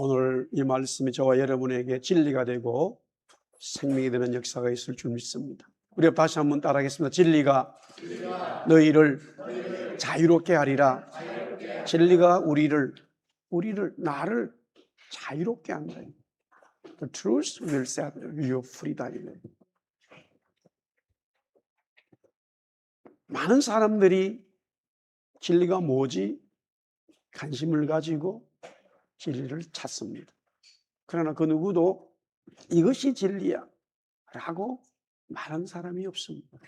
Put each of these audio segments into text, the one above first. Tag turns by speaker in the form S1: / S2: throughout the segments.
S1: 오늘 이 말씀이 저와 여러분에게 진리가 되고 생명이 되는 역사가 있을 줄 믿습니다. 우리가 다시 한번 따라하겠습니다. 진리가 너희를 자유롭게 하리라. 진리가 나를 자유롭게 한다. The truth will set you free. 많은 사람들이 진리가 뭐지? 관심을 가지고 진리를 찾습니다. 그러나 그 누구도 이것이 진리야 라고 말한 사람이 없습니다.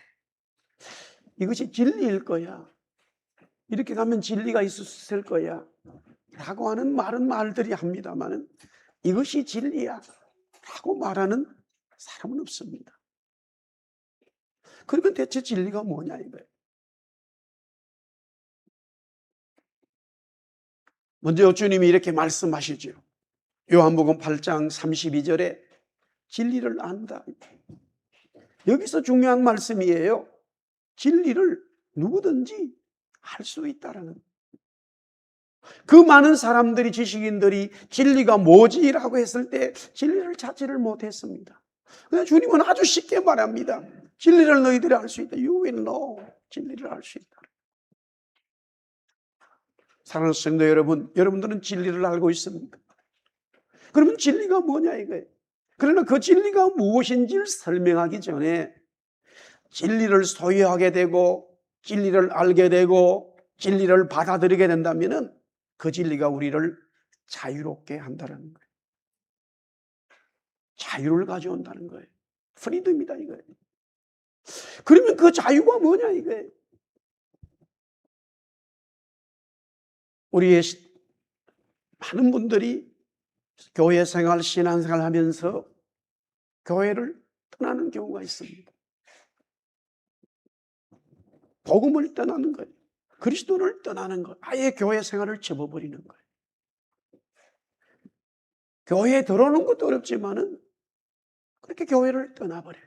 S1: 이것이 진리일 거야, 이렇게 가면 진리가 있을 거야 라고 하는 말들이 합니다만 이것이 진리야 라고 말하는 사람은 없습니다. 그러면 대체 진리가 뭐냐 이거예요. 먼저 주님이 이렇게 말씀하시죠. 요한복음 8장 32절에 진리를 안다. 여기서 중요한 말씀이에요. 진리를 누구든지 알 수 있다라는. 그 많은 사람들이, 지식인들이 진리가 뭐지라고 했을 때 진리를 찾지를 못했습니다. 그냥 주님은 아주 쉽게 말합니다. 진리를 너희들이 알 수 있다. You will know. 진리를 알 수 있다. 사랑하는 성도 여러분, 여러분들은 진리를 알고 있습니까? 그러면 진리가 뭐냐 이거예요. 그러나 그 진리가 무엇인지를 설명하기 전에 진리를 소유하게 되고 진리를 알게 되고 진리를 받아들이게 된다면 그 진리가 우리를 자유롭게 한다는 거예요. 자유를 가져온다는 거예요. 프리덤이다 이거예요. 그러면 그 자유가 뭐냐 이거예요. 우리의 많은 분들이 교회 생활, 신앙생활 하면서 교회를 떠나는 경우가 있습니다. 복음을 떠나는 거예요. 그리스도를 떠나는 거예요. 아예 교회 생활을 접어버리는 거예요. 교회에 들어오는 것도 어렵지만은 그렇게 교회를 떠나버려요.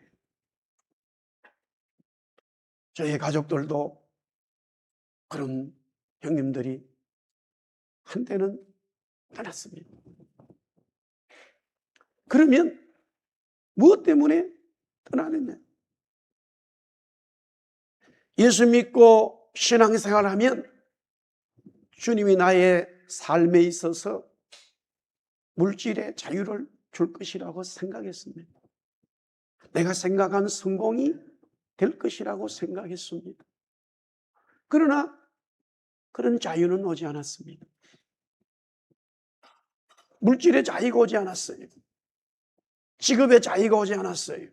S1: 저희 가족들도 그런 형님들이 한때는 떠났습니다. 그러면 무엇 때문에 떠나느냐? 예수 믿고 신앙생활하면 주님이 나의 삶에 있어서 물질의 자유를 줄 것이라고 생각했습니다. 내가 생각한 성공이 될 것이라고 생각했습니다. 그러나 그런 자유는 오지 않았습니다. 물질의 자유가 오지 않았어요. 직업의 자유가 오지 않았어요.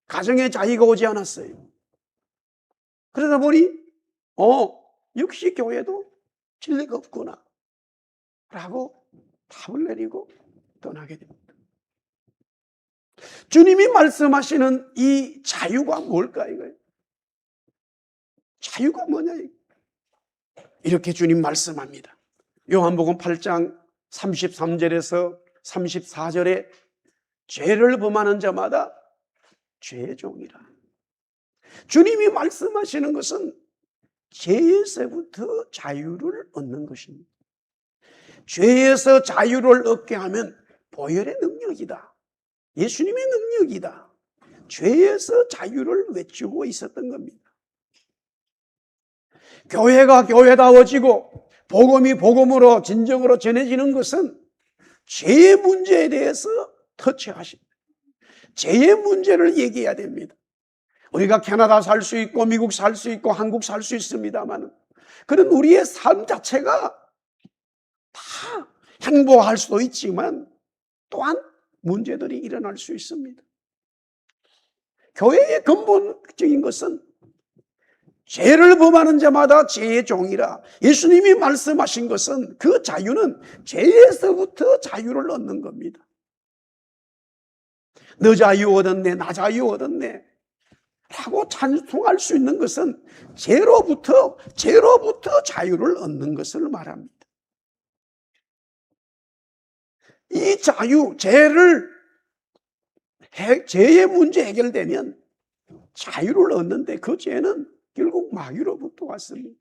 S1: 가정의 자유가 오지 않았어요. 그러다 보니 역시 교회도 진리가 없구나 라고 답을 내리고 떠나게 됩니다. 주님이 말씀하시는 이 자유가 뭘까 이거예요. 자유가 뭐냐 이렇게 주님 말씀합니다. 요한복음 8장 33절에서 34절에 죄를 범하는 자마다 죄의 종이라. 주님이 말씀하시는 것은 죄에서부터 자유를 얻는 것입니다. 죄에서 자유를 얻게 하면 보혈의 능력이다. 예수님의 능력이다. 죄에서 자유를 외치고 있었던 겁니다. 교회가 교회다워지고 복음이 복음으로 진정으로 전해지는 것은 죄의 문제에 대해서 터치하십니다. 죄의 문제를 얘기해야 됩니다. 우리가 캐나다 살 수 있고 미국 살 수 있고 한국 살 수 있습니다만 그런 우리의 삶 자체가 다 행복할 수도 있지만 또한 문제들이 일어날 수 있습니다. 교회의 근본적인 것은 죄를 범하는 자마다 죄의 종이라. 예수님이 말씀하신 것은 그 자유는 죄에서부터 자유를 얻는 겁니다. 너 자유 얻었네, 나 자유 얻었네 라고 찬송할 수 있는 것은 죄로부터 자유를 얻는 것을 말합니다. 이 자유, 죄의 문제 해결되면 자유를 얻는데 그 죄는 결국 마귀로부터 왔습니다.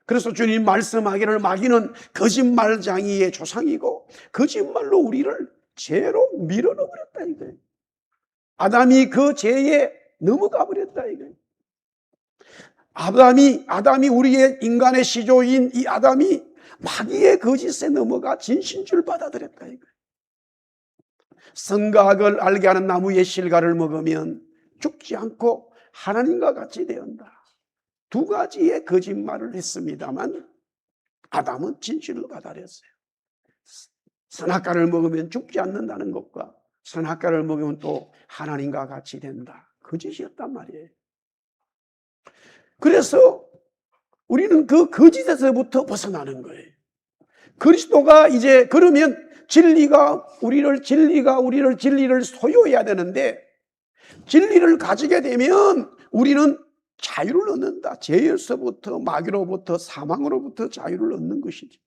S1: 그래서 주님 말씀하기를 마귀는 거짓말장이의 조상이고 거짓말로 우리를 죄로 밀어넣어버렸다 이거예요. 아담이 그 죄에 넘어가 버렸다 이거예요. 아담이 우리의 인간의 시조인 이 아담이 마귀의 거짓에 넘어가 진신줄 받아들였다 이거예요. 선악을 알게 하는 나무의 실과를 먹으면 죽지 않고 하나님과 같이 되었다. 두 가지의 거짓말을 했습니다만 아담은 진실로 받아들였어요. 선악과를 먹으면 죽지 않는다는 것과 선악과를 먹으면 또 하나님과 같이 된다. 거짓이었단 말이에요. 그래서 우리는 그 거짓에서부터 벗어나는 거예요. 그리스도가 이제 그러면 진리가 우리를 진리를 소유해야 되는데 진리를 가지게 되면 우리는 자유를 얻는다. 죄에서부터 마귀로부터 사망으로부터 자유를 얻는 것이지.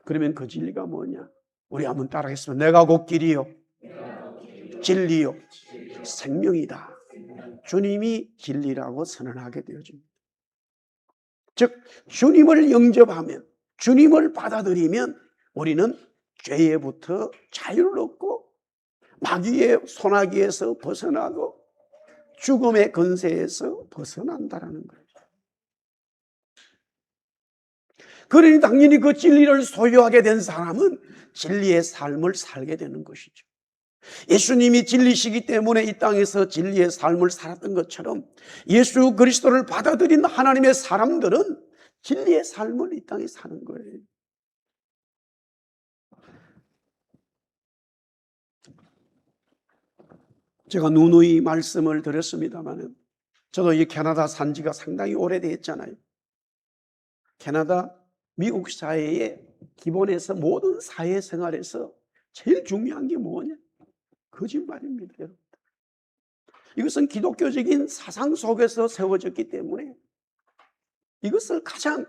S1: 그러면 그 진리가 뭐냐? 우리 한번 따라하겠습니다. 내가 곧 길이요 진리요 생명이다. 주님이 진리라고 선언하게 되어집니다. 즉 주님을 영접하면 주님을 받아들이면 우리는 죄에부터 자유를 얻고 마귀의 소나기에서 벗어나고 죽음의 권세에서 벗어난다라는 거예요. 그러니 당연히 그 진리를 소유하게 된 사람은 진리의 삶을 살게 되는 것이죠. 예수님이 진리시기 때문에 이 땅에서 진리의 삶을 살았던 것처럼 예수 그리스도를 받아들인 하나님의 사람들은 진리의 삶을 이 땅에 사는 거예요. 제가 누누이 말씀을 드렸습니다만 저도 이 캐나다 산 지가 상당히 오래됐잖아요. 캐나다, 미국 사회의 기본에서 모든 사회생활에서 제일 중요한 게 뭐냐? 거짓말입니다, 여러분. 이것은 기독교적인 사상 속에서 세워졌기 때문에 이것을 가장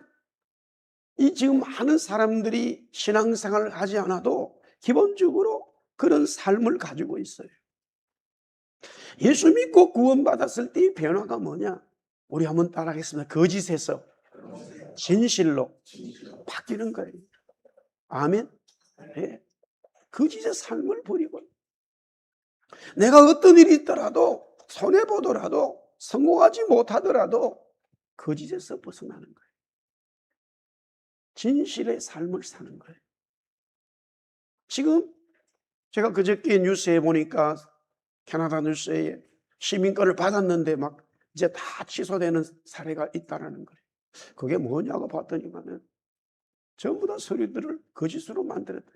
S1: 지금 많은 사람들이 신앙생활을 하지 않아도 기본적으로 그런 삶을 가지고 있어요. 예수 믿고 구원받았을 때의 변화가 뭐냐? 우리 한번 따라하겠습니다. 거짓에서 진실로 바뀌는 거예요. 아멘. 네. 거짓의 삶을 버리고 내가 어떤 일이 있더라도 손해보더라도 성공하지 못하더라도 거짓에서 벗어나는 거예요. 진실의 삶을 사는 거예요. 지금 제가 그저께 뉴스에 보니까 캐나다 뉴스에 시민권을 받았는데 막 이제 다 취소되는 사례가 있다는 거예요. 그게 뭐냐고 봤더니만은 전부 다 서류들을 거짓으로 만들었다.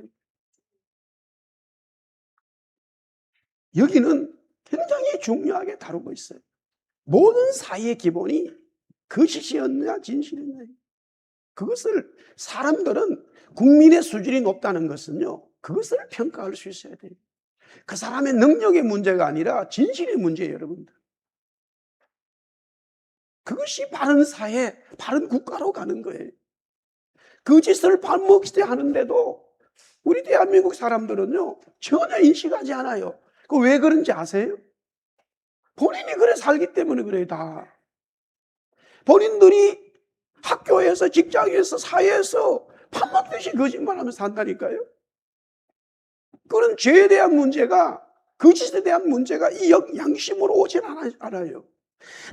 S1: 여기는 굉장히 중요하게 다루고 있어요. 모든 사회의 기본이 거짓이었느냐 진실이었느냐. 그것을 사람들은 국민의 수준이 높다는 것은요, 그것을 평가할 수 있어야 돼요. 그 사람의 능력의 문제가 아니라 진실의 문제예요, 여러분들. 그것이 바른 사회, 바른 국가로 가는 거예요. 그 짓을 반복시대 하는데도 우리 대한민국 사람들은요, 전혀 인식하지 않아요. 그 왜 그런지 아세요? 본인이 그래 살기 때문에 그래요, 다. 본인들이 학교에서, 직장에서, 사회에서 밥 먹듯이 거짓말하면서 산다니까요. 그런 죄에 대한 문제가, 거짓에 대한 문제가 이 양심으로 오진 않아요.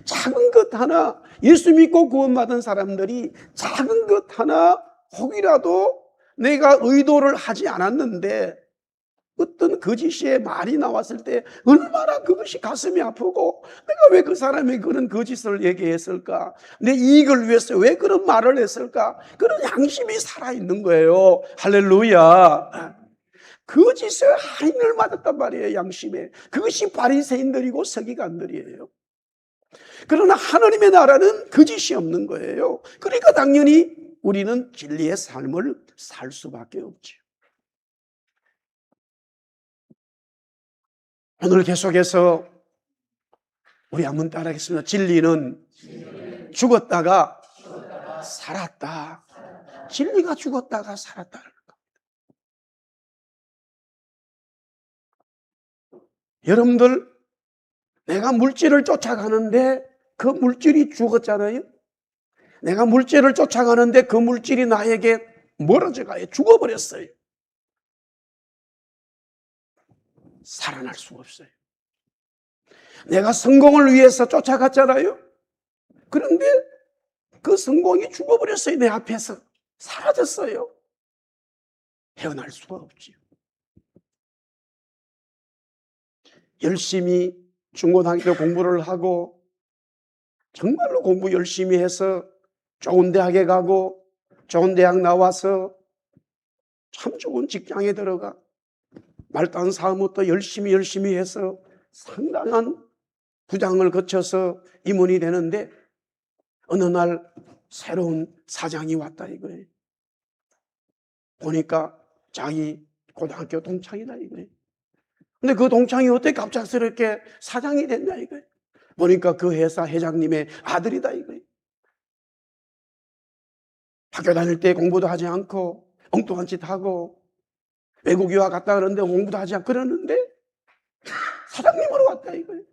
S1: 작은 것 하나, 예수 믿고 구원받은 사람들이 작은 것 하나 혹이라도 내가 의도를 하지 않았는데 어떤 거짓의 말이 나왔을 때 얼마나 그것이 가슴이 아프고 내가 왜 그 사람이 그런 거짓을 얘기했을까? 내 이익을 위해서 왜 그런 말을 했을까? 그런 양심이 살아있는 거예요. 할렐루야. 거짓에 할인을 맞았단 말이에요, 양심에. 그것이 바리새인들이고 서기관들이에요. 그러나 하나님의 나라는 거짓이 없는 거예요. 그러니까 당연히 우리는 진리의 삶을 살 수밖에 없죠. 오늘 계속해서 우리 한번 따라하겠습니다. 진리는 죽었다가 살았다. 진리가 죽었다가 살았다는 겁니다. 여러분들, 내가 물질을 쫓아가는데 그 물질이 죽었잖아요. 내가 물질을 쫓아가는데 그 물질이 나에게 멀어져 가요. 죽어버렸어요. 살아날 수가 없어요. 내가 성공을 위해서 쫓아갔잖아요. 그런데 그 성공이 죽어버렸어요. 내 앞에서 사라졌어요. 헤어날 수가 없지요. 열심히 중고등학교 공부를 하고 정말로 공부 열심히 해서 좋은 대학에 가고 좋은 대학 나와서 참 좋은 직장에 들어가 말도 안 사무도 열심히 해서 상당한 부장을 거쳐서 임원이 되는데 어느 날 새로운 사장이 왔다 이거예요. 보니까 자기 고등학교 동창이다 이거예요. 근데 그 동창이 어떻게 갑작스럽게 사장이 됐냐 이거예요. 보니까 그 회사 회장님의 아들이다 이거예요. 학교 다닐 때 공부도 하지 않고 엉뚱한 짓 하고 외국 유학 갔다 그러는데 공부도 하지 않고 그러는데 사장님으로 왔다 이거예요.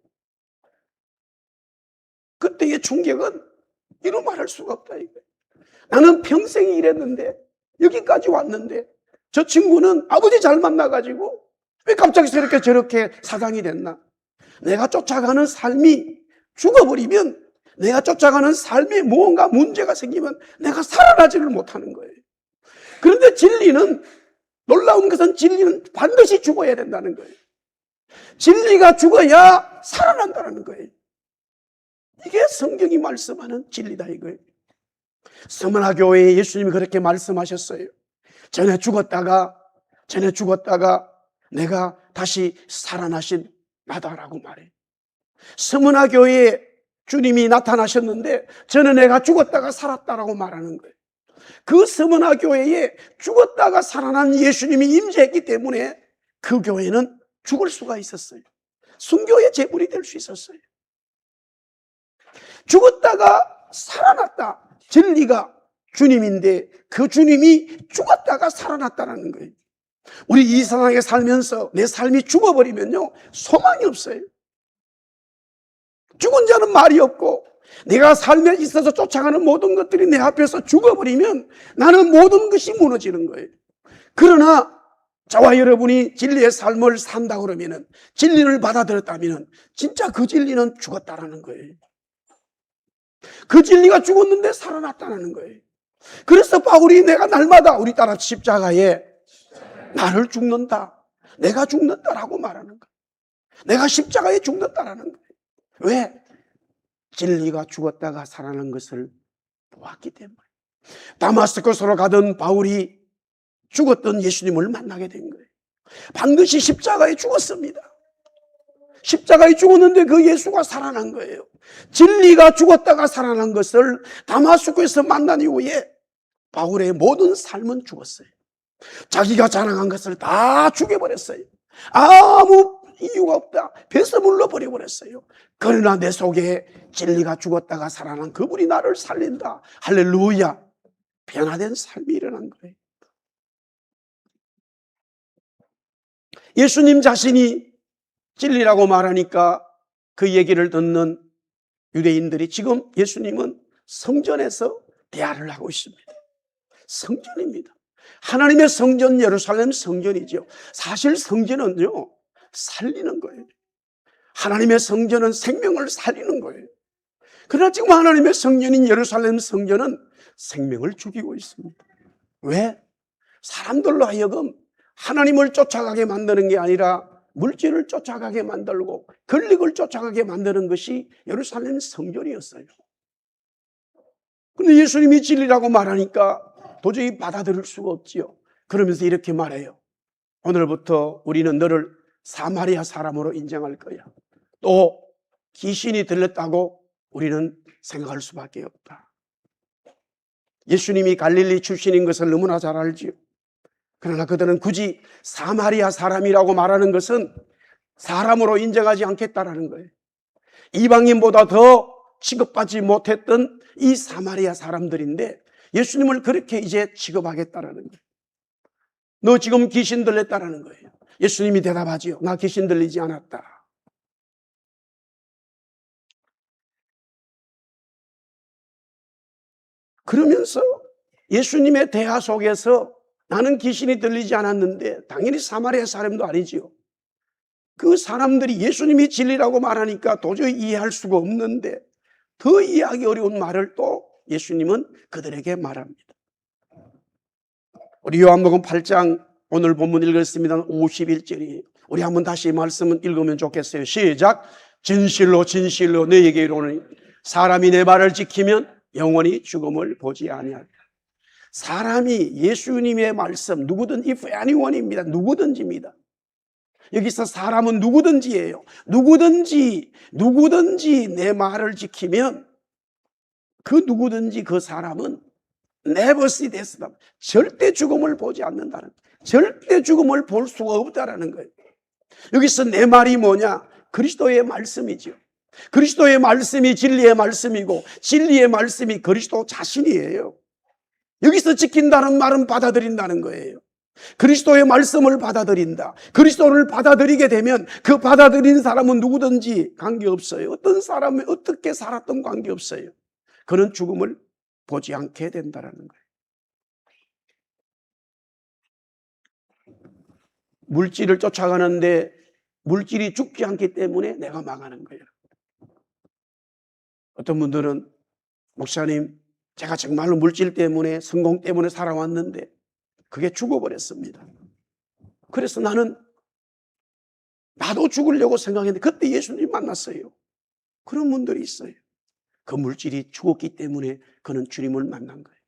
S1: 그때의 충격은 이루 말할 수가 없다 이거예요. 나는 평생 일했는데 여기까지 왔는데 저 친구는 아버지 잘 만나가지고 왜 갑자기 저렇게 사장이 됐나? 내가 쫓아가는 삶이 죽어버리면 내가 쫓아가는 삶에 무언가 문제가 생기면 내가 살아나지를 못하는 거예요. 그런데 진리는, 놀라운 것은 진리는 반드시 죽어야 된다는 거예요. 진리가 죽어야 살아난다는 거예요. 이게 성경이 말씀하는 진리다 이거예요. 스무나 교회에 예수님이 그렇게 말씀하셨어요. 전에 죽었다가 내가 다시 살아나신 나다라고 말해요. 스무나 교회에 주님이 나타나셨는데 전에 내가 죽었다가 살았다라고 말하는 거예요. 그 스무나 교회에 죽었다가 살아난 예수님이 임재했기 때문에 그 교회는 죽을 수가 있었어요. 순교의 제물이 될 수 있었어요. 죽었다가 살아났다. 진리가 주님인데 그 주님이 죽었다가 살아났다는 거예요. 우리 이 세상에 살면서 내 삶이 죽어버리면요 소망이 없어요. 죽은 자는 말이 없고 내가 삶에 있어서 쫓아가는 모든 것들이 내 앞에서 죽어버리면 나는 모든 것이 무너지는 거예요. 그러나 저와 여러분이 진리의 삶을 산다 그러면은, 진리를 받아들였다면 진짜 그 진리는 죽었다라는 거예요. 그 진리가 죽었는데 살아났다는 거예요. 그래서 바울이 내가 날마다 우리 따라 십자가에 나를 죽는다, 내가 죽는다라고 말하는 거예요. 내가 십자가에 죽는다라는 거예요. 왜? 진리가 죽었다가 살아난 것을 보았기 때문에. 다마스커스로 가던 바울이 죽었던 예수님을 만나게 된 거예요. 반드시 십자가에 죽었습니다. 십자가에 죽었는데 그 예수가 살아난 거예요. 진리가 죽었다가 살아난 것을 다마스커에서 만난 이후에 바울의 모든 삶은 죽었어요. 자기가 자랑한 것을 다 죽여버렸어요. 아무 이유가 없다. 배설물로 버려버렸어요. 그러나 내 속에 진리가 죽었다가 살아난 그분이 나를 살린다. 할렐루야. 변화된 삶이 일어난 거예요. 예수님 자신이 진리라고 말하니까 그 얘기를 듣는 유대인들이, 지금 예수님은 성전에서 대화를 하고 있습니다. 성전입니다. 하나님의 성전, 예루살렘 성전이죠. 사실 성전은요 살리는 거예요. 하나님의 성전은 생명을 살리는 거예요. 그러나 지금 하나님의 성전인 예루살렘 성전은 생명을 죽이고 있습니다. 왜? 사람들로 하여금 하나님을 쫓아가게 만드는 게 아니라 물질을 쫓아가게 만들고 권력을 쫓아가게 만드는 것이 예루살렘 성전이었어요. 그런데 예수님이 진리라고 말하니까 도저히 받아들일 수가 없지요. 그러면서 이렇게 말해요. 오늘부터 우리는 너를 사마리아 사람으로 인정할 거야. 또 귀신이 들렸다고 우리는 생각할 수밖에 없다. 예수님이 갈릴리 출신인 것을 너무나 잘 알지요. 그러나 그들은 굳이 사마리아 사람이라고 말하는 것은 사람으로 인정하지 않겠다라는 거예요. 이방인보다 더 취급받지 못했던 이 사마리아 사람들인데 예수님을 그렇게 이제 취급하겠다라는 거예요. 너 지금 귀신 들렸다라는 거예요. 예수님이 대답하지요. 나 귀신 들리지 않았다. 그러면서 예수님의 대화 속에서 나는 귀신이 들리지 않았는데, 당연히 사마리아 사람도 아니지요. 그 사람들이 예수님이 진리라고 말하니까 도저히 이해할 수가 없는데 더 이해하기 어려운 말을 또 예수님은 그들에게 말합니다. 우리 요한복음 8장 오늘 본문 읽었습니다. 51절이에요. 우리 한번 다시 이 말씀을 읽으면 좋겠어요. 시작. 진실로 진실로 너희에게 이르노니 사람이 내 말을 지키면 영원히 죽음을 보지 아니하리라. 사람이 예수님의 말씀, 누구든지 if anyone입니다. 누구든지입니다. 여기서 사람은 누구든지예요. 누구든지 내 말을 지키면 그 누구든지 그 사람은 never see death, 절대 죽음을 보지 않는다는 거예요. 절대 죽음을 볼 수가 없다라는 거예요. 여기서 내 말이 뭐냐? 그리스도의 말씀이죠. 그리스도의 말씀이 진리의 말씀이고 진리의 말씀이 그리스도 자신이에요. 여기서 지킨다는 말은 받아들인다는 거예요. 그리스도의 말씀을 받아들인다. 그리스도를 받아들이게 되면 그 받아들인 사람은 누구든지 관계없어요. 어떤 사람이 어떻게 살았던 관계없어요. 그는 죽음을 보지 않게 된다는 거예요. 물질을 쫓아가는데 물질이 죽지 않기 때문에 내가 망하는 거예요. 어떤 분들은 목사님, 제가 정말로 물질 때문에 성공 때문에 살아왔는데 그게 죽어버렸습니다. 그래서 나도 죽으려고 생각했는데 그때 예수님 만났어요. 그런 분들이 있어요. 그 물질이 죽었기 때문에 그는 주님을 만난 거예요.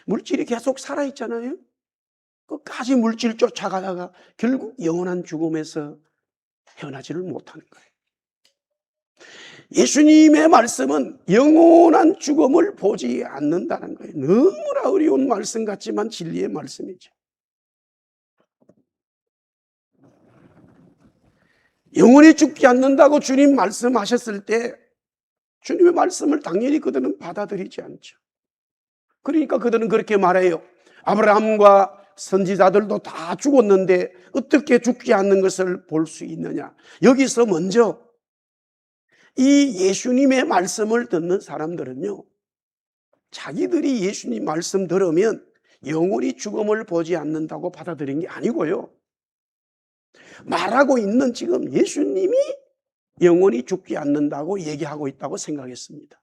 S1: 물질이 계속 살아있잖아요. 끝까지 물질 쫓아가다가 결국 영원한 죽음에서 헤어나지를 못하는 거예요. 예수님의 말씀은 영원한 죽음을 보지 않는다는 거예요. 너무나 어려운 말씀 같지만 진리의 말씀이죠. 영원히 죽지 않는다고 주님 말씀하셨을 때 주님의 말씀을 당연히 그들은 받아들이지 않죠. 그러니까 그들은 그렇게 말해요. 아브라함과 선지자들도 다 죽었는데 어떻게 죽지 않는 것을 볼 수 있느냐. 여기서 먼저 이 예수님의 말씀을 듣는 사람들은요, 자기들이 예수님 말씀 들으면 영원히 죽음을 보지 않는다고 받아들인 게 아니고요, 말하고 있는 지금 예수님이 영원히 죽지 않는다고 얘기하고 있다고 생각했습니다.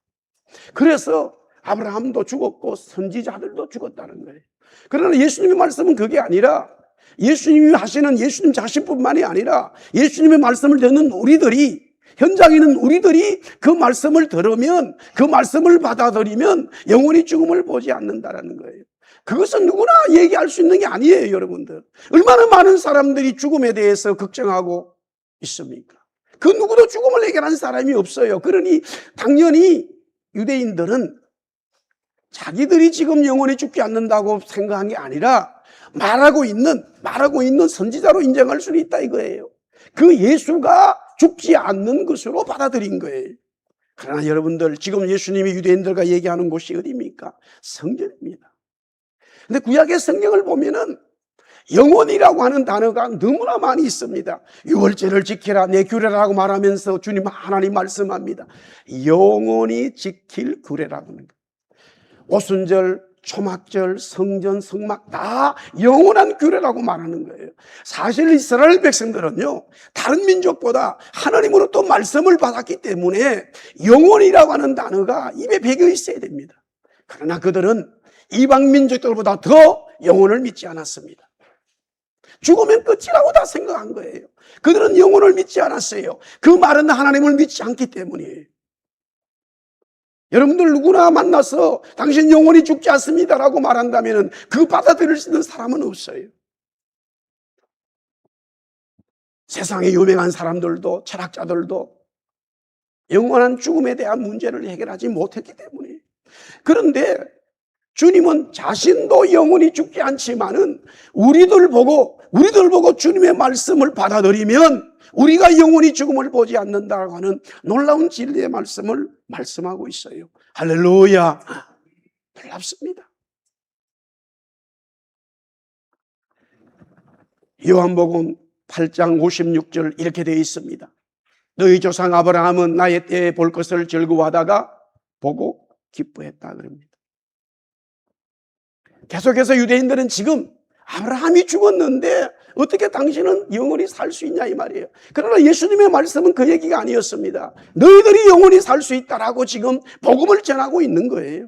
S1: 그래서 아브라함도 죽었고 선지자들도 죽었다는 거예요. 그러나 예수님의 말씀은 그게 아니라 예수님이 하시는 예수님 자신뿐만이 아니라 예수님의 말씀을 듣는 우리들이, 현장에 있는 우리들이 그 말씀을 들으면, 그 말씀을 받아들이면 영원히 죽음을 보지 않는다는 거예요. 그것은 누구나 얘기할 수 있는 게 아니에요, 여러분들. 얼마나 많은 사람들이 죽음에 대해서 걱정하고 있습니까? 그 누구도 죽음을 해결하는 사람이 없어요. 그러니 당연히 유대인들은 자기들이 지금 영원히 죽지 않는다고 생각한 게 아니라 말하고 있는 선지자로 인정할 수는 있다 이거예요. 그 예수가 죽지 않는 것으로 받아들인 거예요. 그러나 여러분들, 지금 예수님이 유대인들과 얘기하는 곳이 어디입니까? 성전입니다. 근데 구약의 성경을 보면은 영원이라고 하는 단어가 너무나 많이 있습니다. 유월절을 지키라, 내 규례라고 말하면서 주님 하나님 말씀합니다. 영원히 지킬 규례라고 하는 거예요. 오순절, 초막절, 성전, 성막 다 영원한 규례라고 말하는 거예요. 사실 이스라엘 백성들은요, 다른 민족보다 하나님으로부터 말씀을 받았기 때문에 영원이라고 하는 단어가 입에 배겨 있어야 됩니다. 그러나 그들은 이방 민족들보다 더 영원을 믿지 않았습니다. 죽으면 끝이라고 다 생각한 거예요. 그들은 영혼을 믿지 않았어요. 그 말은 하나님을 믿지 않기 때문이에요. 여러분들 누구나 만나서 당신 영혼이 죽지 않습니다라고 말한다면 그 받아들일 수 있는 사람은 없어요. 세상에 유명한 사람들도, 철학자들도 영원한 죽음에 대한 문제를 해결하지 못했기 때문이에요. 그런데 주님은 자신도 영원히 죽지 않지만은 우리들 보고 주님의 말씀을 받아들이면 우리가 영원히 죽음을 보지 않는다고 하는 놀라운 진리의 말씀을 말씀하고 있어요. 할렐루야. 놀랍습니다. 요한복음 8장 56절 이렇게 되어 있습니다. 너희 조상 아브라함은 나의 때에 볼 것을 즐거워하다가 보고 기뻐했다 그럽니다. 계속해서 유대인들은 지금 아브라함이 죽었는데 어떻게 당신은 영원히 살 수 있냐 이 말이에요. 그러나 예수님의 말씀은 그 얘기가 아니었습니다. 너희들이 영원히 살 수 있다라고 지금 복음을 전하고 있는 거예요.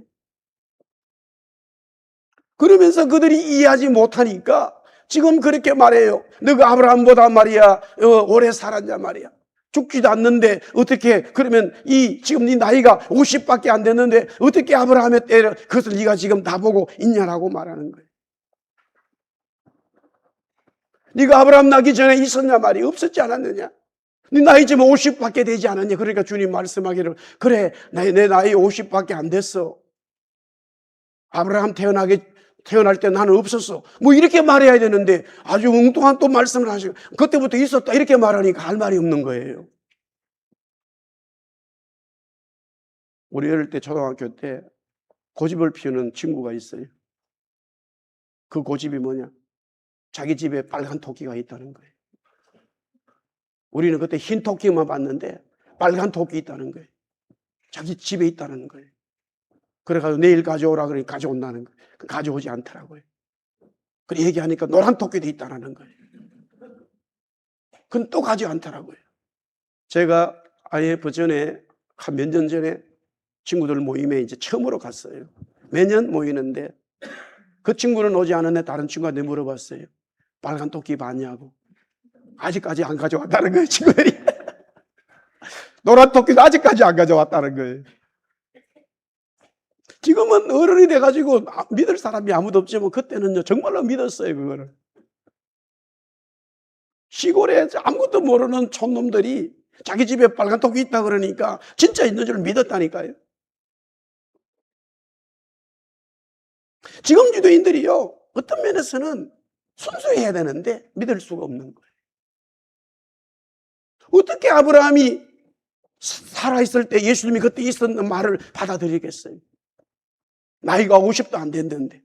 S1: 그러면서 그들이 이해하지 못하니까 지금 그렇게 말해요. 너가 아브라함보다 말이야 오래 살았냐 말이야. 죽지도 않는데 어떻게 그러면 지금 네 나이가 50밖에 안 됐는데 어떻게 아브라함의 때를 그것을 네가 지금 다 보고 있냐라고 말하는 거예요. 네가 아브라함 나기 전에 있었냐 말이 없었지 않았느냐? 네 나이 지금 50밖에 되지 않았냐? 그러니까 주님 말씀하기를 그래 내 나이 50밖에 안 됐어. 아브라함 태어날 때 나는 없었어. 뭐 이렇게 말해야 되는데 아주 엉뚱한 또 말씀을 하시고 그때부터 있었다 이렇게 말하니까 할 말이 없는 거예요. 우리 어릴 때 초등학교 때 고집을 피우는 친구가 있어요. 그 고집이 뭐냐? 자기 집에 빨간 토끼가 있다는 거예요. 우리는 그때 흰 토끼만 봤는데 빨간 토끼 있다는 거예요. 자기 집에 있다는 거예요. 그래가지고 내일 가져오라 그러니까 가져온다는 거예요. 가져오지 않더라고요. 그래 얘기하니까 노란 토끼도 있다는 거예요. 그건 또 가지 않더라고요. 제가 IF 전에 한 몇 년 전에 친구들 모임에 이제 처음으로 갔어요. 매년 모이는데 그 친구는 오지 않았는데 다른 친구한테 물어봤어요. 빨간 토끼 봤냐고. 아직까지 안 가져왔다는 거예요, 친구들이. 노란 토끼도 아직까지 안 가져왔다는 거예요. 지금은 어른이 돼가지고 믿을 사람이 아무도 없지만 그때는요, 정말로 믿었어요, 그거를. 시골에 아무것도 모르는 촌놈들이 자기 집에 빨간 토끼 있다 그러니까 진짜 있는 줄 믿었다니까요. 지금 유대인들이요, 어떤 면에서는 순수해야 되는데 믿을 수가 없는 거예요. 어떻게 아브라함이 살아있을 때 예수님이 그때 있었는 말을 받아들이겠어요? 나이가 50도 안 됐는데.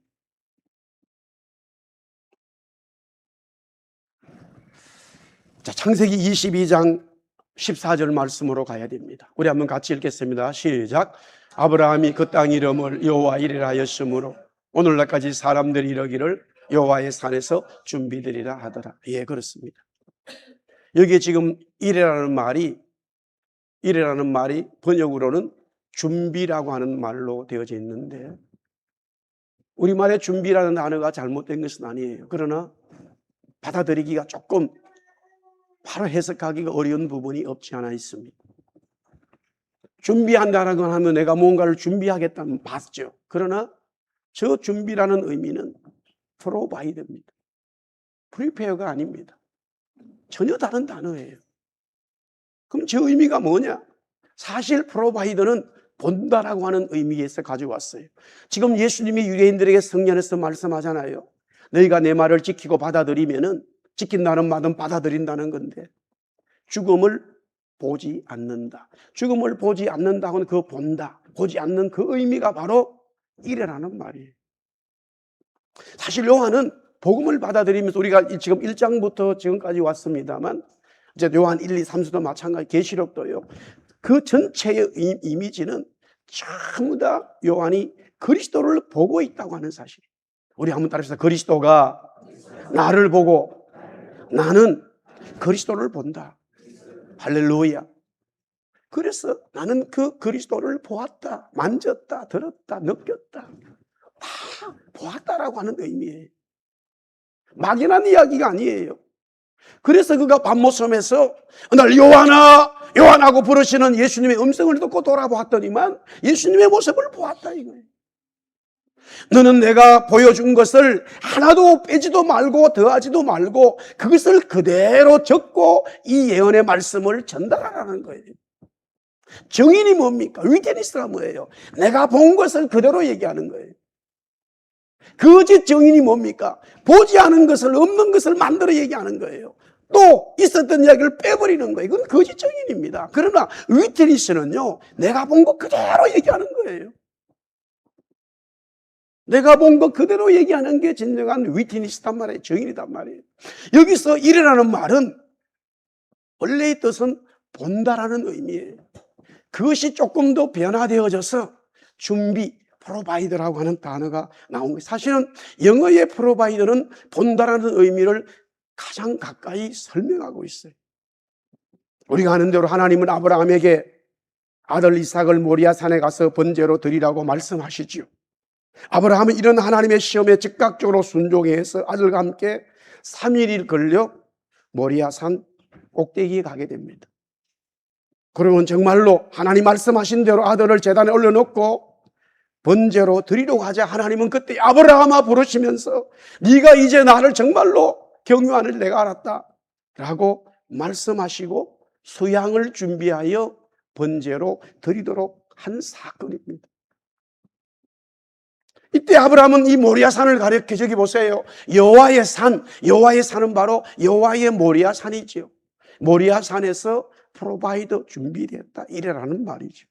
S1: 자, 창세기 22장 14절 말씀으로 가야 됩니다. 우리 한번 같이 읽겠습니다. 시작. 아브라함이 그 땅 이름을 여호와 이레라 하였으므로 오늘날까지 사람들이 이러기를 여호와의 산에서 준비되리라 하더라. 예, 그렇습니다. 여기에 지금 이레라는 말이 번역으로는 준비라고 하는 말로 되어져 있는데 우리말에 준비라는 단어가 잘못된 것은 아니에요. 그러나 받아들이기가 조금 바로 해석하기가 어려운 부분이 없지 않아 있습니다. 준비한다는 건 하면 내가 뭔가를 준비하겠다는 맞죠. 그러나 저 준비라는 의미는 프로바이드입니다. 프리페어가 아닙니다. 전혀 다른 단어예요. 그럼 저 의미가 뭐냐? 사실 프로바이더는 본다라고 하는 의미에서 가져왔어요. 지금 예수님이 유대인들에게 성전에서 말씀하잖아요. 너희가 내 말을 지키고 받아들이면은 지킨다는 말은 받아들인다는 건데 죽음을 보지 않는다. 죽음을 보지 않는다고는 그 본다, 보지 않는 그 의미가 바로 이래라는 말이에요. 사실 요한은 복음을 받아들이면서 우리가 지금 1장부터 지금까지 왔습니다만 이제 요한 1, 2, 3수도 마찬가지, 계시록도요. 그 전체의 이미지는 전부 다 요한이 그리스도를 보고 있다고 하는 사실. 우리 한번 따라합시다. 그리스도가 나를 보고 나는 그리스도를 본다. 할렐루야. 그래서 나는 그 그리스도를 보았다, 만졌다, 들었다, 느꼈다. 다 보았다라고 하는 의미예요. 막연한 이야기가 아니에요. 그래서 그가 밤모섬에서 날 요한아, 요한하고 부르시는 예수님의 음성을 듣고 돌아보았더니만 예수님의 모습을 보았다 이거예요. 너는 내가 보여준 것을 하나도 빼지도 말고 더하지도 말고 그것을 그대로 적고 이 예언의 말씀을 전달하라는 거예요. 정인이 뭡니까? 위트니스가 뭐예요? 내가 본 것을 그대로 얘기하는 거예요. 거짓 정인이 뭡니까? 보지 않은 것을, 없는 것을 만들어 얘기하는 거예요. 또 있었던 이야기를 빼버리는 거예요. 이건 거짓 정인입니다. 그러나 위트니스는요, 내가 본 것 그대로 얘기하는 거예요. 내가 본 것 그대로 얘기하는 게 진정한 위트니스단 말이에요. 정인이단 말이에요. 여기서 이래라는 말은 원래의 뜻은 본다라는 의미예요. 그것이 조금 더 변화되어져서 준비, 프로바이더라고 하는 단어가 나온 거예요. 사실은 영어의 프로바이더는 본다라는 의미를 가장 가까이 설명하고 있어요. 우리가 아는 대로 하나님은 아브라함에게 아들 이삭을 모리아 산에 가서 번제로 드리라고 말씀하시지요. 아브라함은 이런 하나님의 시험에 즉각적으로 순종해서 아들과 함께 3일이 걸려 모리아 산 꼭대기에 가게 됩니다. 그러면 정말로 하나님 말씀하신 대로 아들을 제단에 올려놓고 번제로 드리려고 하자 하나님은 그때 아브라함아 부르시면서 네가 이제 나를 정말로 경유하는 내가 알았다 라고 말씀하시고 수양을 준비하여 번제로 드리도록 한 사건입니다. 이때 아브라함은 이 모리아산을 가리켜 저기 보세요. 여호와의 산, 여호와의 산은 바로 여호와의 모리아산이지요. 모리아산에서 프로바이더 준비됐다 이래라는 말이죠.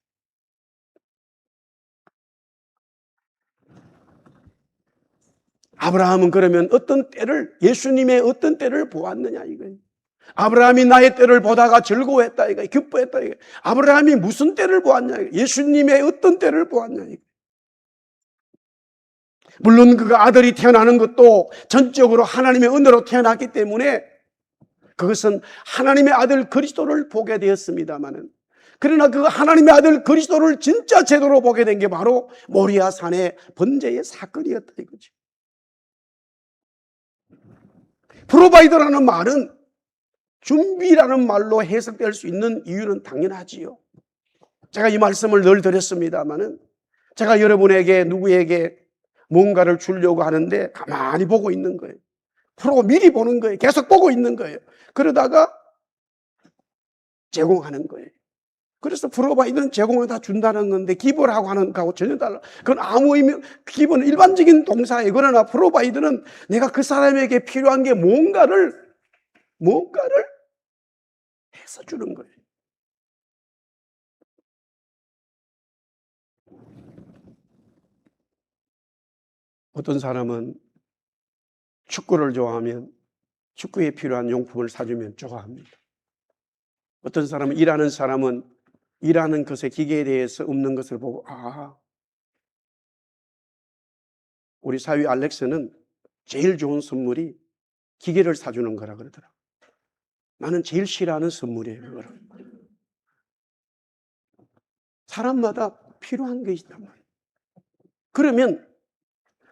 S1: 아브라함은 그러면 어떤 때를, 예수님의 어떤 때를 보았느냐 이거예요. 아브라함이 나의 때를 보다가 즐거워했다 이거예요. 기뻐했다 이거예요. 아브라함이 무슨 때를 보았냐 이거예요. 예수님의 어떤 때를 보았냐 이거예요. 물론 그가 아들이 태어나는 것도 전적으로 하나님의 은혜로 태어났기 때문에 그것은 하나님의 아들 그리스도를 보게 되었습니다마는, 그러나 그 하나님의 아들 그리스도를 진짜 제대로 보게 된 게 바로 모리아 산의 번제의 사건이었다 이거죠. 프로바이더라는 말은 준비라는 말로 해석될 수 있는 이유는 당연하지요. 제가 이 말씀을 늘 드렸습니다마는, 제가 여러분에게 누구에게 뭔가를 주려고 하는데 가만히 보고 있는 거예요. 미리 보는 거예요. 계속 보고 있는 거예요. 그러다가 제공하는 거예요. 그래서 프로바이더는 제공을 다 준다는 건데 기부라고 하는 거하고 전혀 달라. 그건 아무 의미, 기부는 일반적인 동사예요. 그러나 프로바이더는 내가 그 사람에게 필요한 게 뭔가를 해서 주는 거예요. 어떤 사람은 축구를 좋아하면 축구에 필요한 용품을 사주면 좋아합니다. 어떤 사람은 일하는 사람은 일하는 것의 기계에 대해서 없는 것을 보고 우리 사위 알렉스는 제일 좋은 선물이 기계를 사주는 거라 그러더라. 나는 제일 싫어하는 선물이에요. 그거를. 사람마다 필요한 게 있단 말이에요. 그러면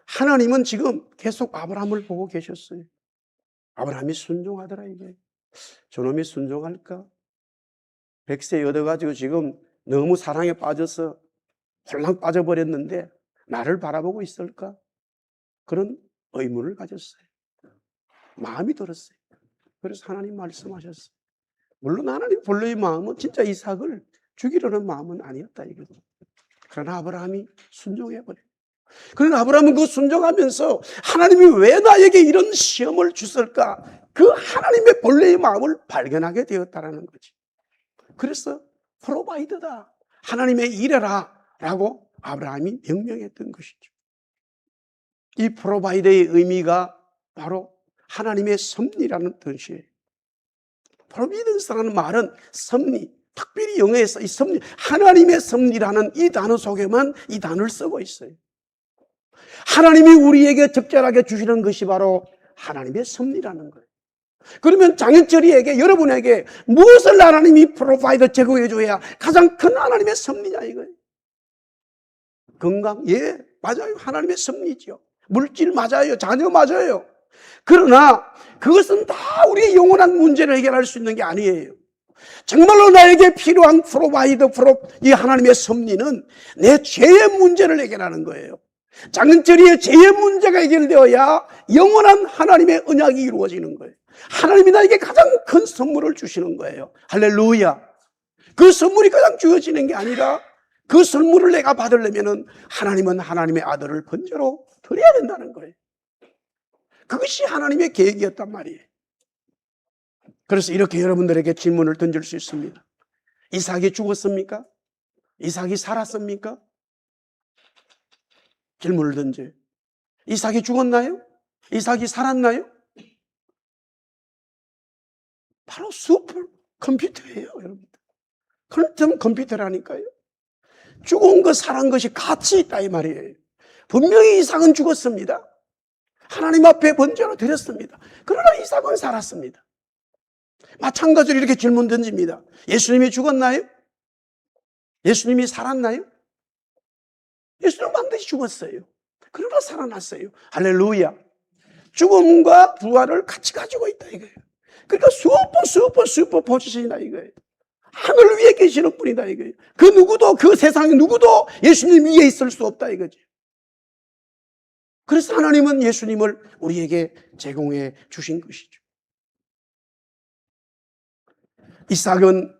S1: 하나님은 지금 계속 아브라함을 보고 계셨어요. 아브라함이 순종하더라 이게. 저놈이 순종할까? 100세 얻어가지고 지금 너무 사랑에 빠져서 홀랑 빠져버렸는데 나를 바라보고 있을까? 그런 의문을 가졌어요. 마음이 들었어요. 그래서 하나님 말씀하셨어요. 물론 하나님 본래의 마음은 진짜 이삭을 죽이려는 마음은 아니었다 이거죠. 그러나 아브라함이 순종해버려요. 그러나 아브라함은 그 순종하면서 하나님이 왜 나에게 이런 시험을 주실까? 그 하나님의 본래의 마음을 발견하게 되었다는 거지. 그래서 프로바이더다. 하나님의 일해라 라고 아브라함이 명령했던 것이죠. 이 프로바이더의 의미가 바로 하나님의 섭리라는 뜻이에요. 프로비던스라는 말은 섭리, 특별히 영어에서 이 섭리, 하나님의 섭리라는 이 단어 속에만 이 단어를 쓰고 있어요. 하나님이 우리에게 적절하게 주시는 것이 바로 하나님의 섭리라는 거예요. 그러면 장인철이에게, 여러분에게 무엇을 하나님이 프로바이더 제공해 줘야 가장 큰 하나님의 섭리냐 이거예요. 건강, 예, 맞아요. 하나님의 섭리죠. 물질 맞아요. 자녀 맞아요. 그러나 그것은 다 우리의 영원한 문제를 해결할 수 있는 게 아니에요. 정말로 나에게 필요한 이 하나님의 섭리는 내 죄의 문제를 해결하는 거예요. 장은철이의 죄의 문제가 해결되어야 영원한 하나님의 언약이 이루어지는 거예요. 하나님이 나에게 가장 큰 선물을 주시는 거예요. 할렐루야. 그 선물이 가장 주어지는 게 아니라 그 선물을 내가 받으려면 하나님은 하나님의 아들을 번제로 드려야 된다는 거예요. 그것이 하나님의 계획이었단 말이에요. 그래서 이렇게 여러분들에게 질문을 던질 수 있습니다. 이삭이 죽었습니까? 이삭이 살았습니까? 질문을 던져요. 이삭이 죽었나요? 이삭이 살았나요? 바로 슈퍼 컴퓨터예요, 여러분. 퀄럼 컴퓨터라니까요. 죽은 것 살아난 것이 같이 있다 이 말이에요. 분명히 이삭은 죽었습니다. 하나님 앞에 번제로 드렸습니다. 그러나 이삭은 살았습니다. 마찬가지로 이렇게 질문 던집니다. 예수님이 죽었나요? 예수님이 살았나요? 예수님은 반드시 죽었어요. 그러나 살아났어요. 할렐루야. 죽음과 부활을 같이 가지고 있다 이거예요. 그러니까 슈퍼 포지션이다 이거예요. 하늘 위에 계시는 분이다 이거예요. 그 누구도, 그 세상에 누구도 예수님 위에 있을 수 없다 이거죠. 그래서 하나님은 예수님을 우리에게 제공해 주신 것이죠. 이삭은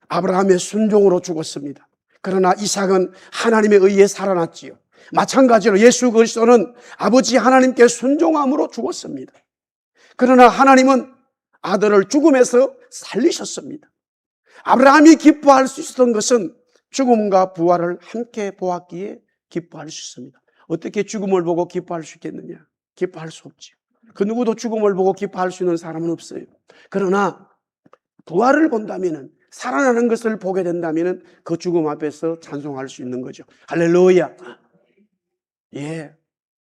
S1: 아브라함의 순종으로 죽었습니다. 그러나 이삭은 하나님에 의해 살아났지요. 마찬가지로 예수 그리스도는 아버지 하나님께 순종함으로 죽었습니다. 그러나 하나님은 아들을 죽음에서 살리셨습니다. 아브라함이 기뻐할 수 있었던 것은 죽음과 부활을 함께 보았기에 기뻐할 수 있습니다. 어떻게 죽음을 보고 기뻐할 수 있겠느냐? 기뻐할 수 없죠. 그 누구도 죽음을 보고 기뻐할 수 있는 사람은 없어요. 그러나 부활을 본다면은, 살아나는 것을 보게 된다면은 그 죽음 앞에서 찬송할 수 있는 거죠. 할렐루야. 예,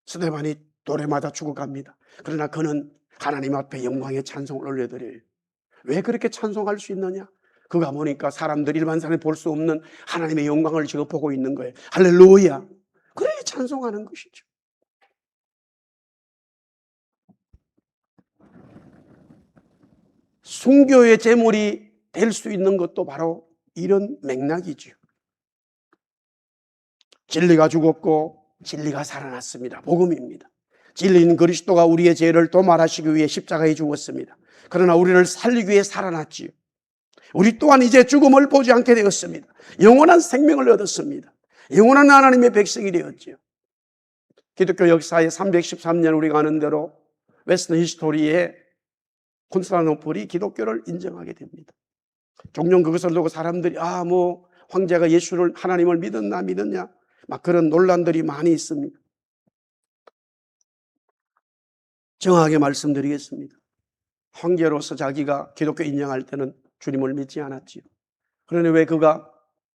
S1: 스데반이 노래마다 죽어갑니다. 그러나 그는 하나님 앞에 영광의 찬송을 올려드려요. 왜 그렇게 찬송할 수 있느냐? 그가 보니까 사람들, 일반 사람이 볼 수 없는 하나님의 영광을 지금 보고 있는 거예요. 할렐루야. 그래 찬송하는 것이죠. 순교의 제물이 될 수 있는 것도 바로 이런 맥락이죠. 진리가 죽었고 진리가 살아났습니다. 복음입니다. 진리인 그리스도가 우리의 죄를 도말하시기 위해 십자가에 죽었습니다. 그러나 우리를 살리기 위해 살아났지요. 우리 또한 이제 죽음을 보지 않게 되었습니다. 영원한 생명을 얻었습니다. 영원한 하나님의 백성이 되었지요. 기독교 역사의 313년 우리가 아는 대로 웨스턴 히스토리에 콘스탄티노플이 기독교를 인정하게 됩니다. 종종 그것을 두고 사람들이 황제가 예수를, 하나님을 믿었냐 막 그런 논란들이 많이 있습니다. 정확하게 말씀드리겠습니다. 황제로서 자기가 기독교 인정할 때는 주님을 믿지 않았지요. 그러니 왜 그가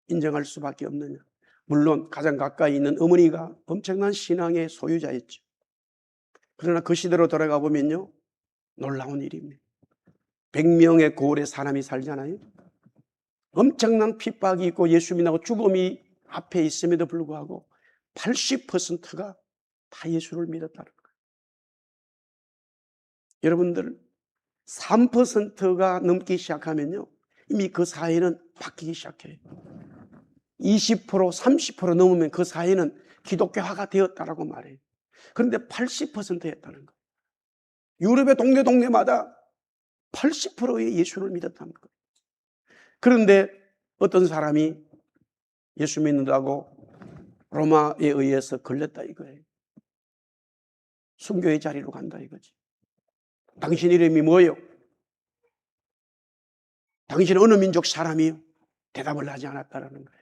S1: 인정할 수밖에 없느냐? 물론 가장 가까이 있는 어머니가 엄청난 신앙의 소유자였죠. 그러나 그 시대로 돌아가 보면요, 놀라운 일입니다. 100명의 고을에 사람이 살잖아요. 엄청난 핍박이 있고 예수 믿고 죽음이 앞에 있음에도 불구하고 80%가 다 예수를 믿었다는 거예요. 여러분들 3%가 넘기 시작하면요, 이미 그 사회는 바뀌기 시작해요. 20%, 30% 넘으면 그 사회는 기독교화가 되었다라고 말해요. 그런데 80%였다는 거예요. 유럽의 동네마다 80%의 예수를 믿었다는 거예요. 그런데 어떤 사람이 예수 믿는다고 로마에 의해서 걸렸다 이거예요. 순교의 자리로 간다 이거지. 당신 이름이 뭐예요? 당신은 어느 민족 사람이요? 대답을 하지 않았다라는 거예요.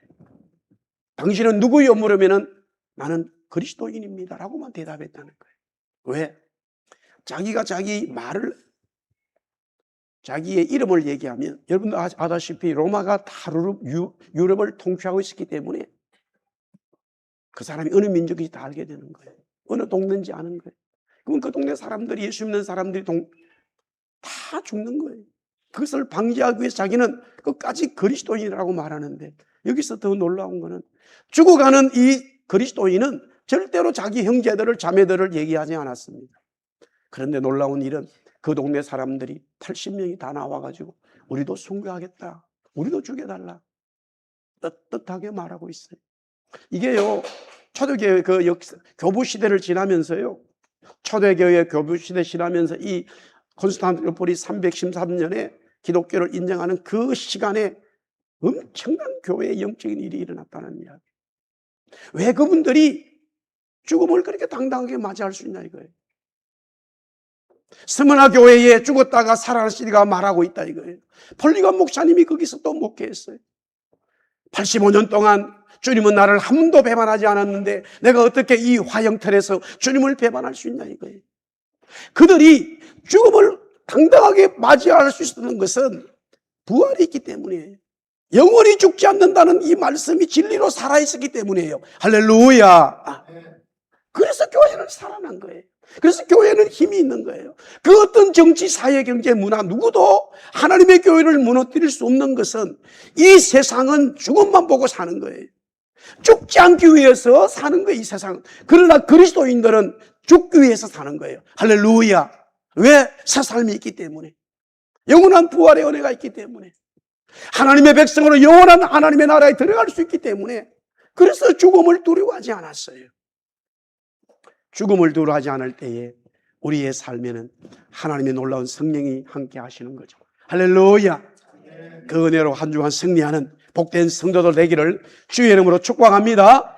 S1: 당신은 누구요? 물으면은 나는 그리스도인입니다 라고만 대답했다는 거예요. 왜? 자기가 자기의 이름을 얘기하면, 여러분도 아다시피 로마가 다 유럽을 통치하고 있었기 때문에 그 사람이 어느 민족인지 다 알게 되는 거예요. 어느 동네인지 아는 거예요. 그러면 그 동네 사람들이, 예수 믿는 사람들이 다 죽는 거예요. 그것을 방지하기 위해서 자기는 끝까지 그리스도인이라고 말하는데, 여기서 더 놀라운 거는 죽어가는 이 그리스도인은 절대로 자기 형제들을, 자매들을 얘기하지 않았습니다. 그런데 놀라운 일은 그 동네 사람들이 80명이 다 나와가지고 우리도 순교하겠다, 우리도 죽여달라, 떳떳하게 말하고 있어요. 이게요, 초대교회 교부 시대를 지나면서요, 초대교회 교부 시대 지나면서 이 콘스탄티노플이 313년에 기독교를 인정하는 그 시간에 엄청난 교회의 영적인 일이 일어났다는 이야기. 왜 그분들이 죽음을 그렇게 당당하게 맞이할 수 있냐 이거예요. 스무나 교회에 죽었다가 살아나시리가 말하고 있다 이거예요. 폴리건 목사님이 거기서 또 목회했어요. 85년 동안 주님은 나를 한 번도 배반하지 않았는데 내가 어떻게 이 화영틀에서 주님을 배반할 수 있냐 이거예요. 그들이 죽음을 당당하게 맞이할 수 있었던 것은 부활이 있기 때문이에요. 영원히 죽지 않는다는 이 말씀이 진리로 살아있었기 때문이에요. 할렐루야. 그래서 교회는 살아난 거예요. 그래서 교회는 힘이 있는 거예요. 그 어떤 정치, 사회, 경제, 문화 누구도 하나님의 교회를 무너뜨릴 수 없는 것은 이 세상은 죽음만 보고 사는 거예요. 죽지 않기 위해서 사는 거예요, 이 세상은. 그러나 그리스도인들은 죽기 위해서 사는 거예요. 할렐루야. 왜? 새 삶이 있기 때문에. 영원한 부활의 은혜가 있기 때문에. 하나님의 백성으로 영원한 하나님의 나라에 들어갈 수 있기 때문에. 그래서 죽음을 두려워하지 않았어요. 죽음을 두려워하지 않을 때에 우리의 삶에는 하나님의 놀라운 성령이 함께 하시는 거죠. 할렐루야. 그 은혜로 한 주간 승리하는 복된 성도들 되기를 주의 이름으로 축복합니다.